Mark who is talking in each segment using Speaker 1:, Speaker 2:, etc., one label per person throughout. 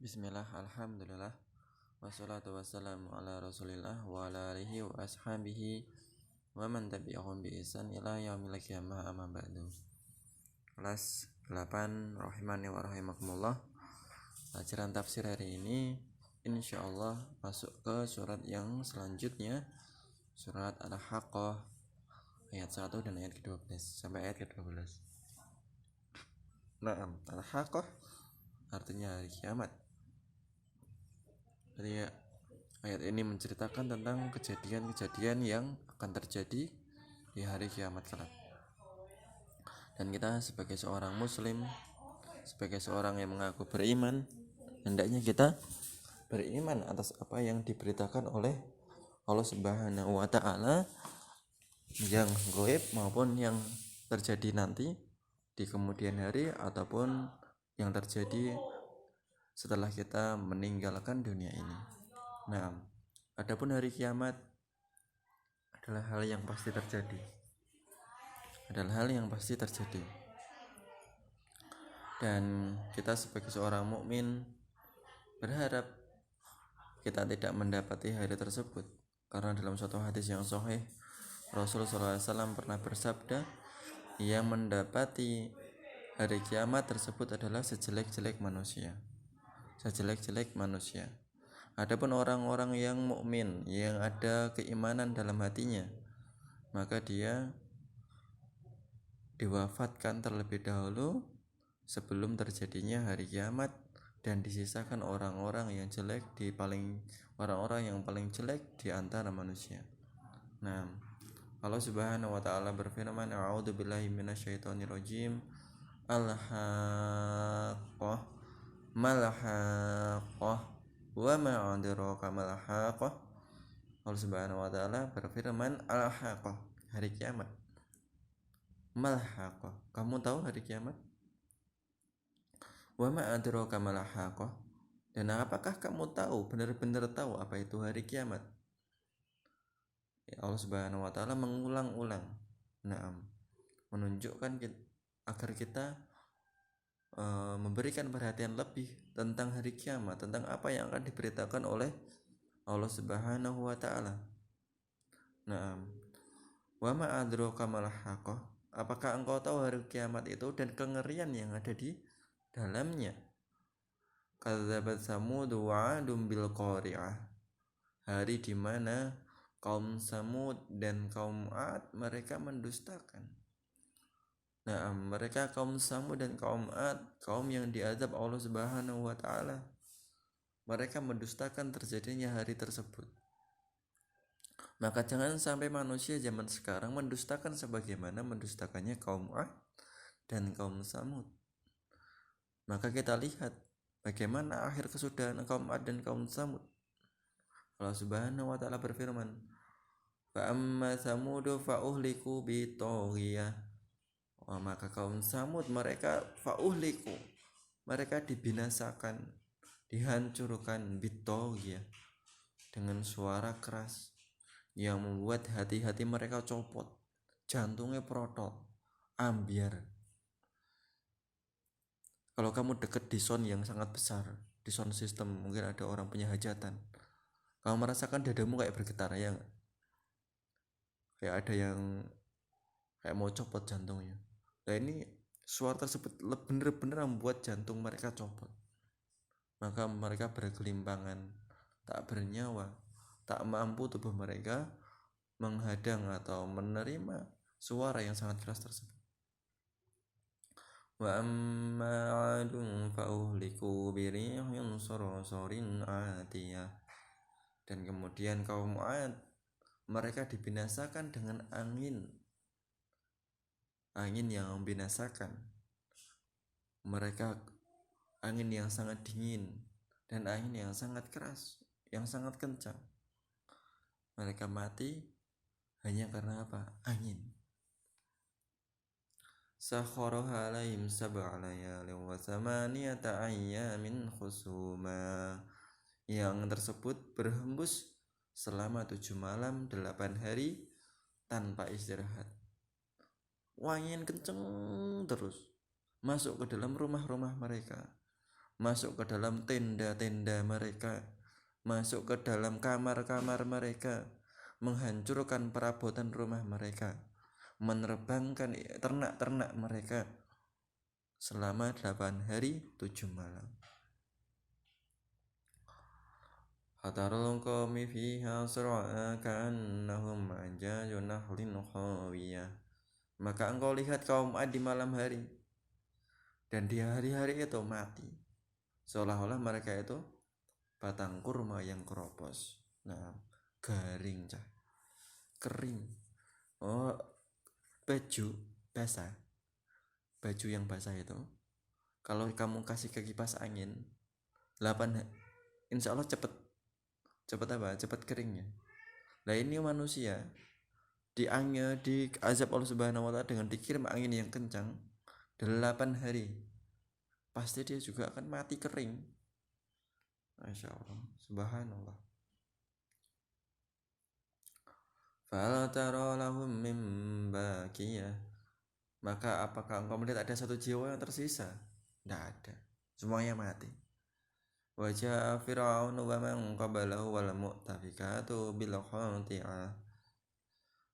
Speaker 1: Bismillah, alhamdulillah, wassalatu wassalamu ala rasulillah wa ala alihi wa ashabihi wa man tabi'ahum bi ihsan ila yaumil qiyamah amma ba'du. Kelas 8 rahimani wa rahimakumullah. Pelajaran tafsir hari ini insyaallah masuk ke surat yang selanjutnya, surat Al-Haqqah ayat 1 dan ayat ke-12 sampai ayat ke-12. Naam, Al-Haqqah artinya hari kiamat. Jadi ayat ini menceritakan tentang kejadian-kejadian yang akan terjadi di hari kiamat kelak. Dan kita sebagai seorang muslim, sebagai seorang yang mengaku beriman, hendaknya kita beriman atas apa yang diberitakan oleh Allah Subhanahu wa taala yang gaib maupun yang terjadi nanti di kemudian hari ataupun yang terjadi setelah kita meninggalkan dunia ini. Nah, adapun hari kiamat adalah hal yang pasti terjadi. Dan kita sebagai seorang mukmin berharap kita tidak mendapati hari tersebut, karena dalam suatu hadis yang sahih Rasulullah SAW pernah bersabda, yang mendapati hari kiamat tersebut adalah sejelek-jelek manusia. Adapun orang-orang yang mukmin, yang ada keimanan dalam hatinya, maka dia diwafatkan terlebih dahulu sebelum terjadinya hari kiamat, dan disisakan orang-orang yang paling jelek di antara manusia. Nah, Allah Subhanahu wa taala berfirman, a'udzubillahi minasyaitonirrajim. Al-Haqqah Mal-Haqqah wa ma adraka mal-Haqqah. Allah Subhanahu wa taala berfirman, Al-Haqqah, hari kiamat. Mal-Haqqah, kamu tahu hari kiamat? Wa ma adraka mal-Haqqah, dan apakah kamu tahu, benar-benar tahu apa itu hari kiamat? Allah Subhanahu wa taala mengulang-ulang, menunjukkan agar kita memberikan perhatian lebih tentang hari kiamat, tentang apa yang akan diberitakan oleh Allah Subhanahu wa taala. Wa ma adraka mal-Haqqah, apakah engkau tahu hari kiamat itu dan kengerian yang ada di dalamnya? Kadzabat Samud wa 'adun bil qari'ah, hari di mana kaum Samud dan kaum 'Ad mereka mendustakan. Mereka kaum Samud dan kaum 'Ad, kaum yang diazab Allah Subhanahu wa taala, mereka mendustakan terjadinya hari tersebut. Maka jangan sampai manusia zaman sekarang mendustakan sebagaimana mendustakannya kaum 'Ad dan kaum Samud. Maka kita lihat bagaimana akhir kesudahan kaum 'Ad dan kaum Samud. Allah Subhanahu wa taala berfirman, fa amma Samudu fa uhliku bi taghiyah. Maka kaum Samud mereka fa'uhliku, mereka dibinasakan, dihancurkan bitaghiyah, dengan suara keras yang membuat hati-hati mereka copot, jantungnya protol, ambiar. Kalau kamu dekat di sound yang sangat besar, di sound system, mungkin ada orang punya hajatan, kamu merasakan dadamu kayak bergetar, ya gak? Kayak ada yang kayak mau copot jantungnya. Nah, ini suara tersebut benar-benar membuat jantung mereka copot. Maka mereka bergelimpangan, tak bernyawa, tak mampu tubuh mereka menghadang atau menerima suara yang sangat keras tersebut. Wa amma 'adun fa uhliku bi rihin sarsarin 'atiyah. Dan kemudian kaum 'Ad mereka dibinasakan dengan angin yang membinasakan. Mereka angin yang sangat dingin dan angin yang sangat keras, yang sangat kencang. Mereka mati hanya karena apa? Angin. Sakharaha 'alaihim sab'a layalin wa thamaniyata ayyamin khusuma. Yang tersebut berhembus selama 7 malam 8 hari tanpa istirahat. Angin kenceng terus masuk ke dalam rumah-rumah mereka, masuk ke dalam tenda-tenda mereka, masuk ke dalam kamar-kamar mereka, menghancurkan perabotan rumah mereka, menerbangkan ternak-ternak mereka selama 8 hari 7 malam. Hatarul qawmi fiha sur'a ka'annahum a'jaju nahlin khawiyah. Maka engkau lihat kaum Ad di malam hari dan di hari-hari itu mati, seolah-olah mereka itu batang kurma yang keropos. Nah, garing cah, kering. Oh, baju basah, baju yang basah itu kalau kamu kasih ke kipas angin 8, insya Allah cepet keringnya. Nah ini manusia di azab Allah Subhanahu wa Ta'ala dengan dikirim angin yang kencang 8 hari, pasti dia juga akan mati kering. Masya Allah, subhanallah. Fala tara lahum min baqiyah. Maka apakah engkau melihat ada satu jiwa yang tersisa? Tidak ada, semuanya mati. Wajah Fir'aun wa man qablahu wal mu'tafikatu bil khati'ah.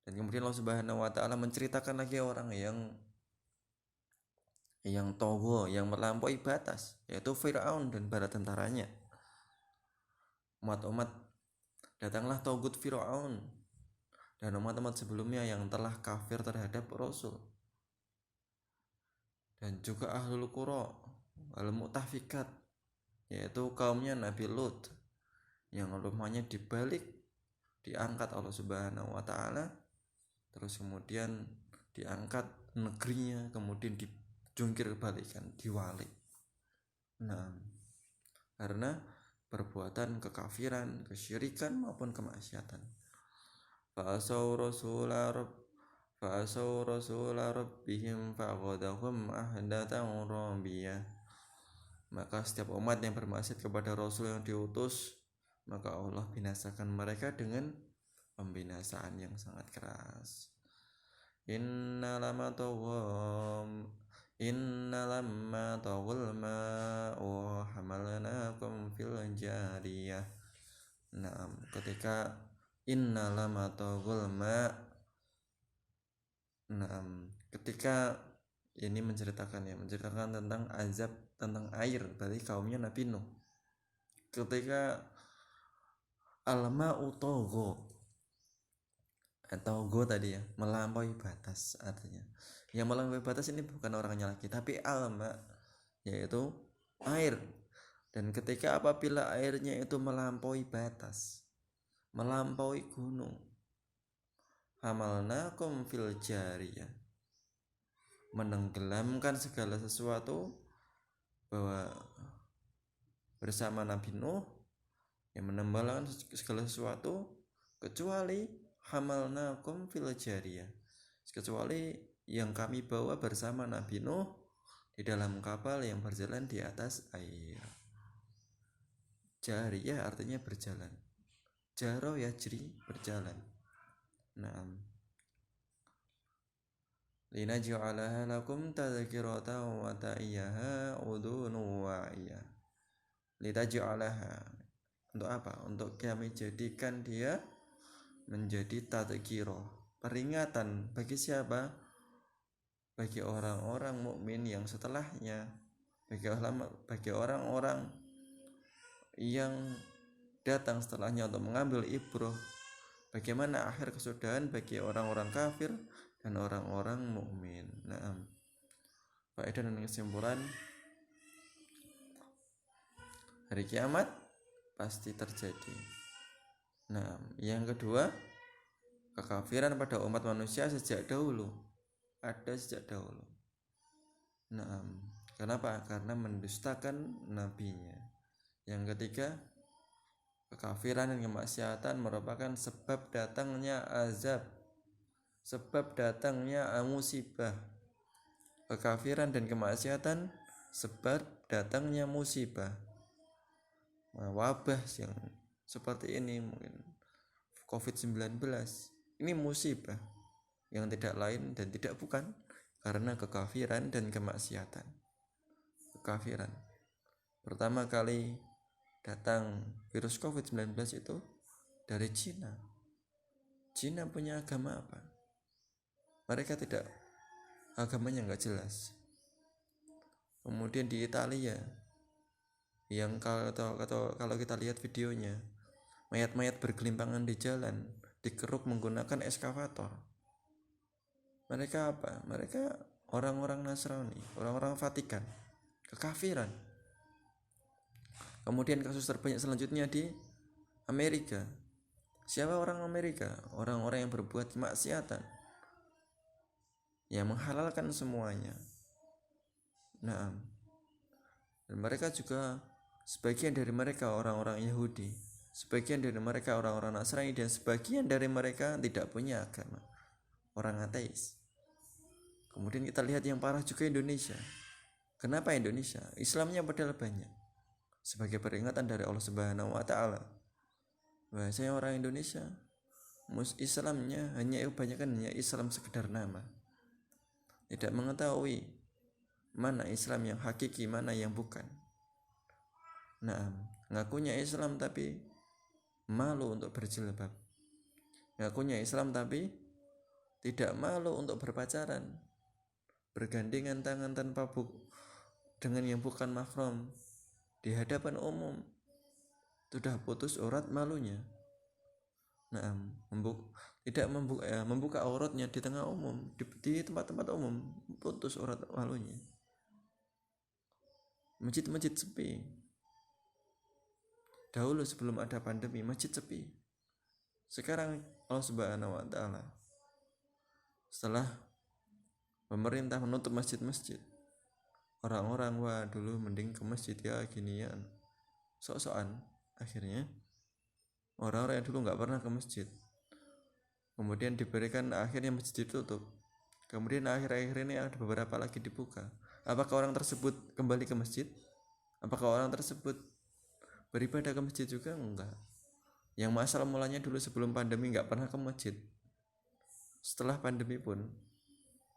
Speaker 1: Dan kemudian Allah Subhanahu wa Ta'ala menceritakan lagi orang yang togo, yang melampaui batas, yaitu Fir'aun dan bala tentaranya. Umat-umat, datanglah togut Fir'aun dan umat-umat sebelumnya yang telah kafir terhadap Rasul, dan juga ahlul qura al mu'tafikat, yaitu kaumnya Nabi Lut yang rumahnya diangkat Allah Subhanahu wa Ta'ala, terus kemudian diangkat negerinya, kemudian dijungkir balikan, diwalik. Nah, karena perbuatan kekafiran, kesyirikan maupun kemaksiatan. Fa'asau rasula rabbihim fa'aqadahum ahdatan rabbiyah. Maka setiap umat yang bermaksiat kepada Rasul yang diutus, maka Allah binasakan mereka dengan pembinasaan yang sangat keras. Inna lamma tawul ma'u hamalnakum fil jariyah. Nah, ketika inna lamma tawul ma', nah, ketika ini menceritakan tentang azab, tentang air dari kaumnya Nabi Nuh. Ketika al-ma'u togo tadi ya, melampaui batas, artinya yang melampaui batas ini bukan orangnya lagi, tapi alma, yaitu air. Dan ketika apabila airnya itu melampaui batas, melampaui gunung, hamalnakum fil jariyah, menenggelamkan segala sesuatu bahwa bersama Nabi Nuh yang menenggelamkan segala sesuatu kecuali hamalnakum fil jariyah, kecuali yang kami bawa bersama Nabi Nuh di dalam kapal yang berjalan di atas air. Jariyah artinya berjalan, jaro yajri, berjalan. Naam. Linaj'alaha lakum tadhkiratan wa ta'iyaha udhunu wa'iyah. Litaj'alaha, untuk apa? Untuk kami jadikan dia menjadi tadhkirah, peringatan bagi siapa? Bagi orang-orang mukmin yang setelahnya, bagi orang-orang yang datang setelahnya untuk mengambil ibrah bagaimana akhir kesudahan bagi orang-orang kafir dan orang-orang mukmin. Nah, faedah dan kesimpulan, hari kiamat pasti terjadi. Nah, yang kedua, kekafiran pada umat manusia sejak dahulu, ada sejak dahulu. Nah, kenapa? Karena mendustakan nabinya. Yang ketiga, kekafiran dan kemaksiatan merupakan sebab datangnya azab, sebab datangnya musibah. Kekafiran dan kemaksiatan sebab datangnya musibah. Wabah yang seperti ini, mungkin COVID-19, ini musibah yang tidak lain dan tidak bukan karena kekafiran dan kemaksiatan. Kekafiran. Pertama kali datang virus COVID-19 itu dari Cina. Cina punya agama apa? Mereka tidak, agamanya nggak jelas. Kemudian di Italia, yang kalau kita lihat videonya, mayat-mayat bergelimpangan di jalan, dikeruk menggunakan eskavator. Mereka apa? Mereka orang-orang Nasrani, orang-orang Vatikan, kekafiran. Kemudian kasus terbanyak selanjutnya di Amerika. Siapa orang Amerika? Orang-orang yang berbuat kemaksiatan, yang menghalalkan semuanya. Nah, dan mereka juga, sebagian dari mereka orang-orang Yahudi, sebagian dari mereka orang-orang Nasrani, dan sebagian dari mereka tidak punya agama, orang ateis. Kemudian kita lihat yang parah juga Indonesia. Kenapa Indonesia? Islamnya padahal banyak. Sebagai peringatan dari Allah Subhanahu wa taala, bahwasanya orang Indonesia Islamnya kebanyakan hanya Islam sekedar nama. Tidak mengetahui mana Islam yang hakiki, mana yang bukan. Nah, ngakunya Islam tapi malu untuk berjilbab. Ngakunya Islam tapi tidak malu untuk berpacaran, bergandengan tangan tanpa dengan yang bukan mahram di hadapan umum. Sudah putus urat malunya. Nah, tidak membuka auratnya di tengah umum, di tempat-tempat umum, putus urat malunya. Masjid-masjid sepi. Dahulu sebelum ada pandemi, masjid sepi. Sekarang Allah Subhanahu wa taala, setelah pemerintah menutup masjid-masjid, orang-orang wah dulu mending ke masjid ya ginian, sok-sokan. Akhirnya orang-orang yang dulu nggak pernah ke masjid, kemudian diberikan, akhirnya masjid ditutup. Kemudian akhir-akhir ini ada beberapa lagi dibuka. Apakah orang tersebut kembali ke masjid? Apakah orang tersebut beribadah ke masjid juga? Enggak. Yang masalah mulanya dulu sebelum pandemi nggak pernah ke masjid, setelah pandemi pun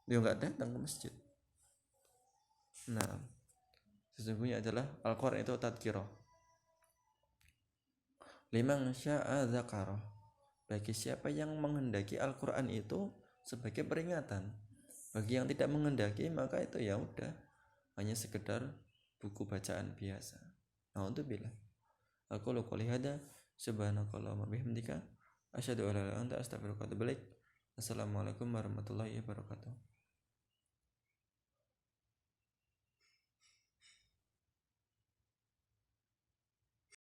Speaker 1: dia nggak datang ke masjid. Nah, sesungguhnya adalah Al-Quran itu tadkirah liman sya'a dzakarah, bagi siapa yang menghendaki Al-Quran itu sebagai peringatan. Bagi yang tidak menghendaki, maka itu ya udah, hanya sekedar buku bacaan biasa. Alhamdulillah. Aku qouli hada, subhanakallahumma bihamdika, asyhadu an la ilaha illa anta, astaghfiruka wa atubu ilaik. Assalamualaikum warahmatullahi wabarakatuh.